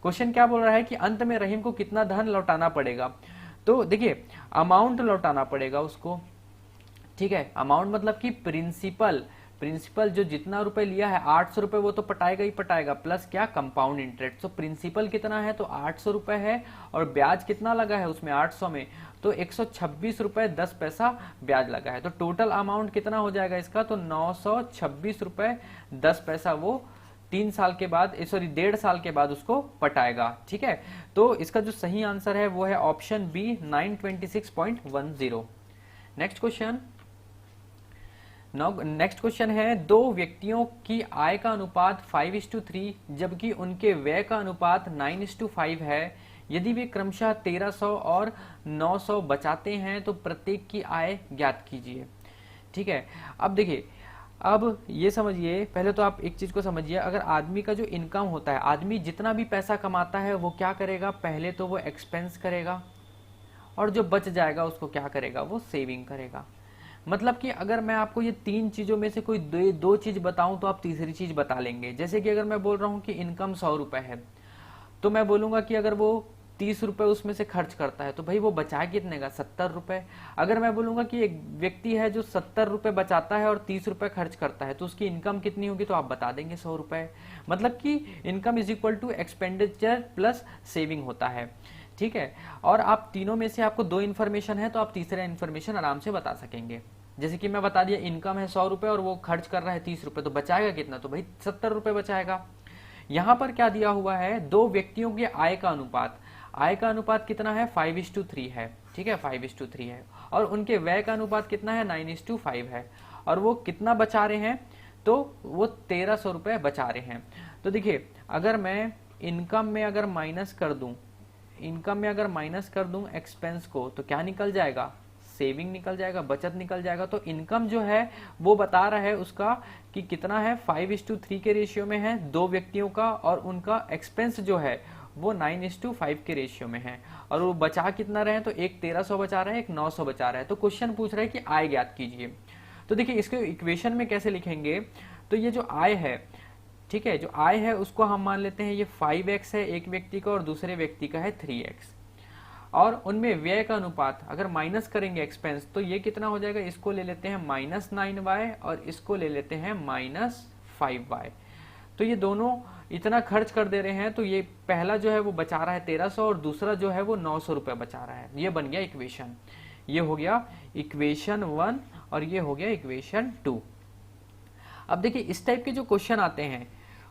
क्वेश्चन क्या बोल रहा है कि अंत में रहीम को कितना धन लौटाना पड़ेगा। तो देखिए अमाउंट लौटाना पड़ेगा उसको। ठीक है, अमाउंट मतलब कि प्रिंसिपल जो जितना रुपए लिया है 800 रुपए, वो तो पटाएगा ही पटाएगा, प्लस क्या, कंपाउंड इंटरेस्ट। तो प्रिंसिपल कितना है, तो 800 रुपए है और ब्याज कितना लगा है उसमें 800 में, तो 126 रुपए 10 पैसा ब्याज लगा है। तो टोटल अमाउंट कितना हो जाएगा इसका, तो 926 रुपए 10 पैसा वो 3 साल के बाद, सॉरी 1.5 साल के बाद उसको पटाएगा। ठीक है, तो इसका जो सही आंसर है वो है ऑप्शन बी 926.10। नेक्स्ट क्वेश्चन है, 2 व्यक्तियों की आय का अनुपात 5:3 जबकि उनके व्यय का अनुपात 9:5 है। यदि वे क्रमशः 1300 और 900 बचाते हैं तो प्रत्येक की आय ज्ञात कीजिए। ठीक है, अब देखिए, अब ये समझिए, पहले तो आप एक चीज को समझिए, अगर आदमी का जो इनकम होता है, आदमी जितना भी पैसा कमाता है वो क्या करेगा, पहले तो वो एक्सपेंस करेगा और जो बच जाएगा उसको क्या करेगा, वो सेविंग करेगा। मतलब कि अगर मैं आपको ये 3 चीजों में से कोई 2 चीज बताऊं तो आप तीसरी चीज बता लेंगे। जैसे कि अगर मैं बोल रहा हूं कि इनकम 100 रुपए है, तो मैं बोलूंगा कि अगर वो 30 रुपए उसमें से खर्च करता है तो भाई वो बचाए कितने का, 70 रुपए। अगर मैं बोलूंगा कि एक व्यक्ति है जो 70 रुपए बचाता है और 30 रुपए खर्च करता है, तो उसकी इनकम कितनी होगी, तो आप बता देंगे 100 रुपए। मतलब कि income is equal to expenditure plus saving होता है। ठीक है, और आप तीनों में से आपको 2 इन्फॉर्मेशन है तो आप तीसरा इन्फॉर्मेशन आराम से बता सकेंगे। जैसे कि मैं बता दिया इनकम है 100 रुपए और वो खर्च कर रहा है 30 रुपए, तो बचाएगा कितना, तो भाई 70 रुपए बचाएगा। यहां पर क्या दिया हुआ है, 2 व्यक्तियों के आय का अनुपात। आय का अनुपात कितना है 5:3 है, ठीक है 5:3 है, और उनके व्यय का अनुपात कितना है 9:5 है, और वो कितना बचा रहे हैं, तो वो 1300 रुपए बचा रहे हैं। तो देखिए अगर मैं इनकम में अगर माइनस कर दूं एक्सपेंस को, तो क्या निकल जाएगा, सेविंग निकल जाएगा, बचत निकल जाएगा। तो इनकम जो है वो बता रहा है उसका कि कितना है 5:3 के रेशियो में है दो व्यक्तियों का, और उनका एक्सपेंस जो है वो 9:5 के रेशियो में है, और वो बचा कितना रहे, तो एक 1300 बचा रहा है, एक 900 बचा रहा है। तो क्वेश्चन पूछ रहा है कि आय ज्ञात कीजिए। तो देखिए इसको इक्वेशन में कैसे लिखेंगे, तो ये जो आय है, ठीक है, जो आय है उसको हम मान लेते हैं ये 5x है एक व्यक्ति का और दूसरे व्यक्ति का है 3x, और उनमें व्यय का अनुपात अगर माइनस करेंगे एक्सपेंस तो ये कितना हो जाएगा, इसको ले लेते हैं -9y और इसको ले लेते हैं -5y। तो ये दोनों इतना खर्च कर दे रहे हैं, तो ये पहला जो है वो बचा रहा है 1300 और दूसरा जो है वो 900 रुपए बचा रहा है। ये बन गया इक्वेशन, ये हो गया इक्वेशन 1 और ये हो गया इक्वेशन 2। अब देखिए इस टाइप के जो क्वेश्चन आते हैं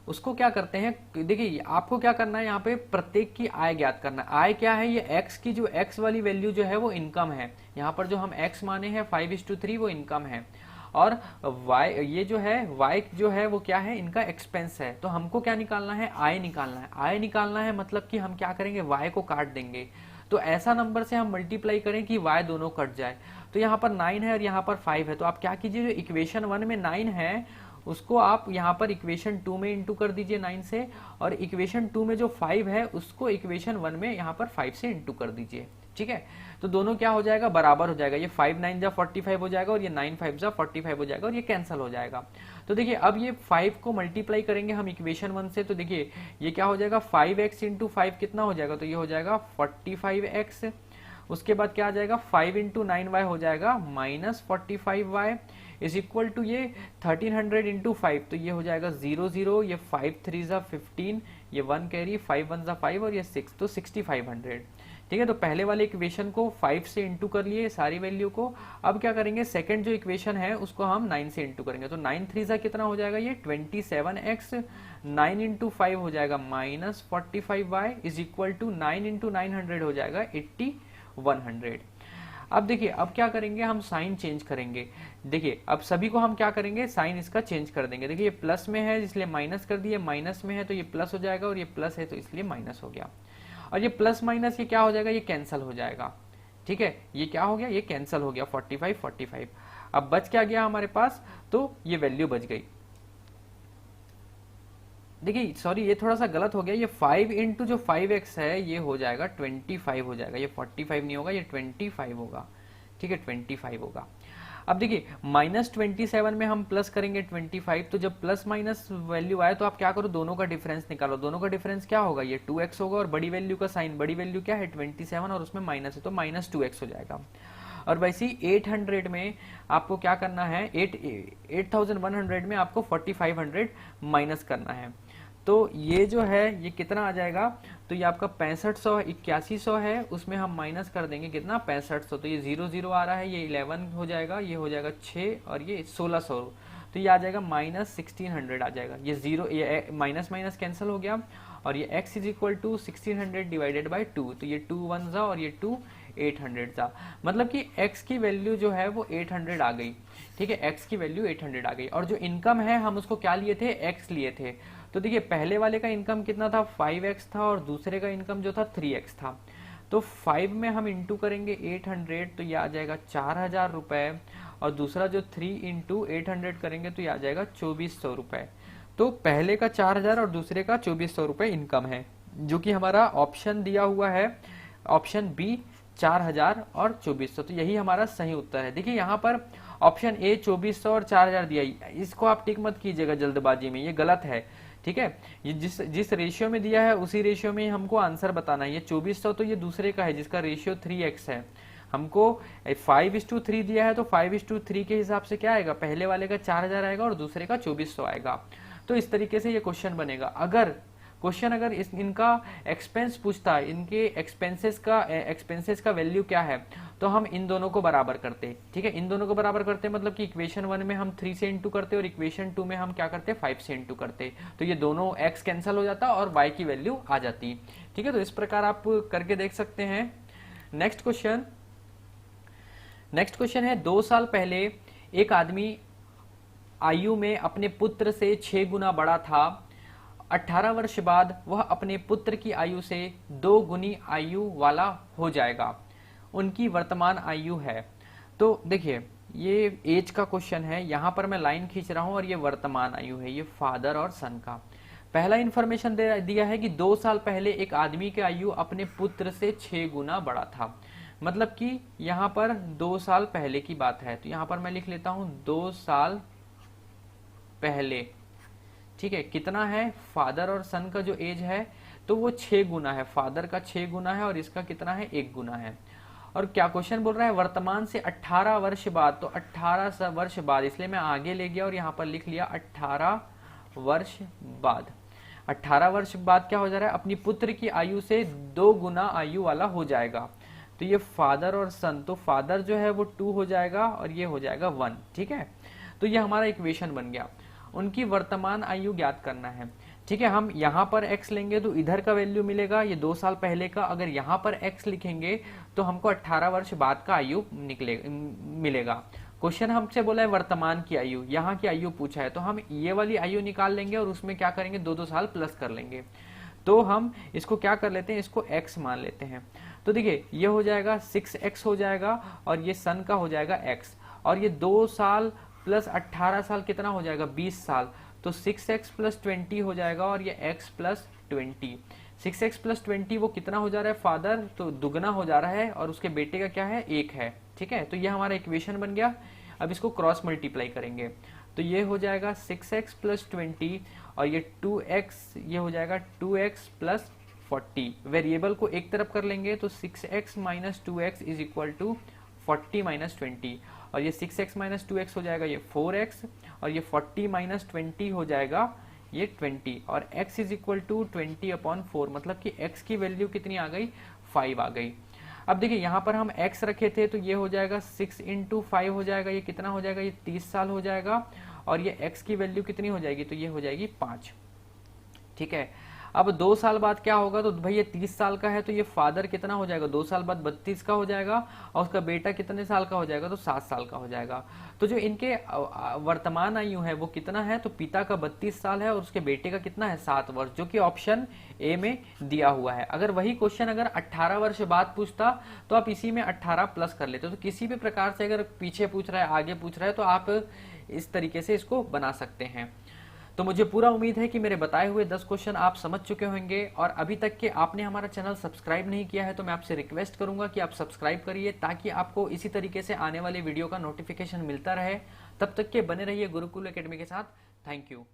उसको क्या करते हैं, देखिए आपको क्या करना है, यहाँ पे प्रत्येक की आय ज्ञात करना है। आय क्या है, ये x की जो x वाली वैल्यू जो है वो इनकम है, यहाँ पर जो हम x माने हैं 5:3 वो इनकम है, और y ये जो है y जो है वो क्या है, इनका एक्सपेंस है। तो हमको क्या निकालना है, आय निकालना है। आय निकालना है मतलब कि हम क्या करेंगे, y को काट देंगे, तो ऐसा नंबर से हम मल्टीप्लाई करें कि y दोनों कट जाए। तो यहाँ पर 9 है और यहाँ पर 5 है, तो आप क्या कीजिए, जो इक्वेशन 1 में 9 है उसको आप यहाँ पर इक्वेशन 2 में इंटू कर दीजिए 9 से, और इक्वेशन 2 में जो 5 है उसको इक्वेशन 1 में यहाँ पर 5 से इंटू कर दीजिए, ठीक है। तो दोनों क्या हो जाएगा, बराबर हो जाएगा, ये 5 9 जा 45 हो जाएगा और ये 9 5 जा 45 हो जाएगा, और ये कैंसिल हो जाएगा। तो देखिए अब ये 5 को मल्टीप्लाई करेंगे हम इक्वेशन 1 से, तो देखिए ये क्या हो जाएगा, 5x इंटू 5 कितना हो जाएगा, तो ये हो जाएगा 45x। उसके बाद क्या आ जाएगा, 5 इंटू 9y हो जाएगा -45y इज इक्वल टू ये 1300 इंटू 5, तो ये हो जाएगा 0 0, ये 5 3 जा 15, ये 1 कैरी, 5 1 जा 5 और ये 6, तो 6500, ठीक है। तो पहले वाले इक्वेशन को 5 से इंटू कर लिए सारी वैल्यू को। अब क्या करेंगे, सेकंड जो इक्वेशन है उसको हम 9 से इंटू करेंगे, तो 9 3 जा कितना हो जाएगा, ये 27x, 9 इंटू 5 हो जाएगा -45y is equal to 9 into 900 हो जाएगा 8100। अब देखिए अब क्या करेंगे, हम साइन चेंज करेंगे। देखिए अब सभी को हम क्या करेंगे, साइन इसका चेंज कर देंगे। देखिए ये प्लस में है इसलिए माइनस कर दिए, माइनस में है तो ये प्लस हो जाएगा, और ये प्लस है तो इसलिए माइनस हो गया, और ये प्लस माइनस ये क्या हो जाएगा, ये कैंसिल हो जाएगा, ठीक है। ये क्या हो गया, ये कैंसिल हो गया 45 45। अब बच क्या गया हमारे पास, तो ये वैल्यू बच गई। देखिए सॉरी ये थोड़ा सा गलत हो गया, ये 5 इंटू जो 5x है ये हो जाएगा 25 हो जाएगा, ये 45 नहीं होगा, ये 25 होगा, ठीक है 25 होगा। अब देखिए -27 में हम प्लस करेंगे 25, तो जब प्लस माइनस वैल्यू आए तो आप क्या करो, दोनों का डिफरेंस निकालो। दोनों का डिफरेंस क्या होगा, ये 2x होगा, और बड़ी वैल्यू का साइन, बड़ी वैल्यू क्या है 27 और उसमें माइनस है तो -2x हो जाएगा। और वैसे ही 800 में आपको क्या करना है, 8100 में आपको 4500 माइनस करना है। तो ये जो है ये कितना आ जाएगा, तो ये आपका 6500 8100 है, उसमें हम माइनस कर देंगे कितना 6500, तो ये 0 0 आ रहा है, ये 11 हो जाएगा, ये हो जाएगा 6 और ये 1600, तो ये आ जाएगा -1600 आ जाएगा। ये जीरो, ये माइनस माइनस कैंसिल हो गया, और ये x is equal to 1600 divided by 2, तो ये 2 1 जा और ये 2 800 था, मतलब कि x की वैल्यू जो है वो 800 आ गई, ठीक है, x की वैल्यू 800 आ गई। और जो इनकम है हम उसको क्या लिए थे, x लिए थे। तो देखिए पहले वाले का इनकम कितना था 5x था, और दूसरे का इनकम जो था 3x था। तो 5 में हम इंटू करेंगे 800, तो ये आ जाएगा 4000 रुपए, और दूसरा जो 3 इंटू 800 करेंगे तो ये आ जाएगा 2400 रुपए। तो पहले का 4000 और दूसरे का 2400 रुपए इनकम है, जो कि हमारा ऑप्शन दिया हुआ है, ऑप्शन बी 4000 और 2400, तो यही हमारा सही उत्तर है। देखिए यहाँ पर ऑप्शन ए 2400 और 4000 दिया, इसको आप टिक मत कीजिएगा जल्दबाजी में, ये गलत है, ठीक है। ये जिस रेशियो में दिया है उसी रेशियो में हमको आंसर बताना है। ये 2400 तो ये दूसरे का है जिसका रेशियो 3x है, हमको 5:3 दिया है, तो 5:3 के हिसाब से क्या आएगा, पहले वाले का 4000 आएगा और दूसरे का 2400 आएगा। तो इस तरीके से ये क्वेश्चन बनेगा। अगर क्वेश्चन अगर इनका एक्सपेंस पूछता है, इनके एक्सपेंसेस का वैल्यू क्या है, तो हम इन दोनों को बराबर करते। ठीक है, इन दोनों को बराबर करते मतलब कि इक्वेशन 1 में हम 3 से इंटू करते और इक्वेशन 2 में हम क्या करते 5 से इंटू करते, तो ये दोनों x कैंसिल हो जाता और y की वैल्यू आ जाती। ठीक है, तो इस प्रकार आप करके देख सकते हैं। नेक्स्ट क्वेश्चन है 2 साल पहले एक आदमी आयु में अपने पुत्र से 6 गुना बड़ा था। 18 वर्ष बाद वह अपने पुत्र की आयु से 2 गुनी आयु वाला हो जाएगा। उनकी वर्तमान आयु है। तो देखिए ये एज का क्वेश्चन है, यहां पर मैं लाइन खींच रहा हूं और ये वर्तमान आयु है, ये फादर और सन का। पहला इंफॉर्मेशन दिया है कि 2 साल पहले एक आदमी की आयु अपने पुत्र से 6 गुना बड़ा था, मतलब कि यहां पर 2 साल पहले की बात है। तो यहां पर मैं लिख लेता हूं 2 साल पहले। ठीक है, कितना है फादर और सन का जो एज है, तो वो 6 गुना है, फादर का 6 गुना है और इसका कितना है 1 गुना है। और क्या क्वेश्चन बोल रहा है वर्तमान से 18 वर्ष बाद, तो 18 वर्ष बाद, इसलिए मैं आगे ले गया और यहां पर लिख लिया 18 वर्ष बाद। 18 वर्ष बाद क्या हो जा रहा है, अपनी पुत्र की आयु से 2 गुना आयु वाला हो जाएगा। तो ये फादर और सन, तो फादर जो है वो 2 हो जाएगा और ये हो जाएगा 1। ठीक है, तो ये हमारा इक्वेशन बन गया। उनकी वर्तमान आयु ज्ञात करना है। ठीक है, हम यहां पर x लेंगे तो इधर का वैल्यू मिलेगा ये 2 साल पहले का, अगर यहां पर x लिखेंगे तो हमको 18 वर्ष बाद का आयु मिलेगा। क्वेश्चन हमसे बोला है वर्तमान की आयु, यहाँ की आयु पूछा है, तो हम ये वाली आयु निकाल लेंगे और उसमें क्या करेंगे 2-2 साल प्लस कर लेंगे। तो हम इसको क्या कर लेते हैं, इसको x मान लेते हैं। तो देखिए ये हो जाएगा 6x हो जाएगा और ये सन का हो जाएगा x, और ये 2 साल प्लस 18 साल कितना हो जाएगा 20 साल, तो 6x प्लस 20 हो जाएगा और ये x प्लस 20। 6x प्लस 20 वो कितना हो जा रहा है फादर, तो दुगना हो जा रहा है और उसके बेटे का क्या है 1 है। ठीक है, तो ये हमारा इक्वेशन बन गया। अब इसको क्रॉस मल्टीप्लाई करेंगे तो ये हो जाएगा 6x प्लस 20 और ये 2x, ये हो जाएगा 2x प्लस 40। वेरिएबल को एक तरफ कर लेंगे तो 6x minus 2x is equal to 40 minus 20, और ये 6x माइनस 2x हो जाएगा ये 4x, और ये 40 माइनस 20 हो जाएगा ये 20, और x इज इक्वल टू 20/4, मतलब कि x की वैल्यू कितनी आ गई 5 आ गई। अब देखिए यहाँ पर हम x रखे थे तो ये हो जाएगा 6 × 5 हो जाएगा, ये कितना हो जाएगा ये 30 साल हो जाएगा, और ये x की वैल्यू कितनी हो जाएगी तो ये हो जाएगी 5। ठीक है, अब 2 साल बाद क्या होगा, तो भाई ये 30 साल का है तो ये फादर कितना हो जाएगा 2 साल बाद 32 का हो जाएगा, और उसका बेटा कितने साल का हो जाएगा तो 7 साल का हो जाएगा। तो जो इनके वर्तमान आयु है वो कितना है, तो पिता का 32 साल है और उसके बेटे का कितना है 7 वर्ष, जो कि ऑप्शन ए में दिया हुआ है। अगर वही क्वेश्चन अगर 18 वर्ष बाद पूछता तो आप इसी में 18 प्लस कर लेते। तो किसी भी प्रकार से अगर पीछे पूछ रहा है आगे पूछ रहा है तो आप इस तरीके से इसको बना सकते हैं। तो मुझे पूरा उम्मीद है कि मेरे बताए हुए 10 क्वेश्चन आप समझ चुके होंगे, और अभी तक के आपने हमारा चैनल सब्सक्राइब नहीं किया है तो मैं आपसे रिक्वेस्ट करूंगा कि आप सब्सक्राइब करिए, ताकि आपको इसी तरीके से आने वाली वीडियो का नोटिफिकेशन मिलता रहे। तब तक के बने रहिए गुरुकुल एकेडमी के साथ। Thank you.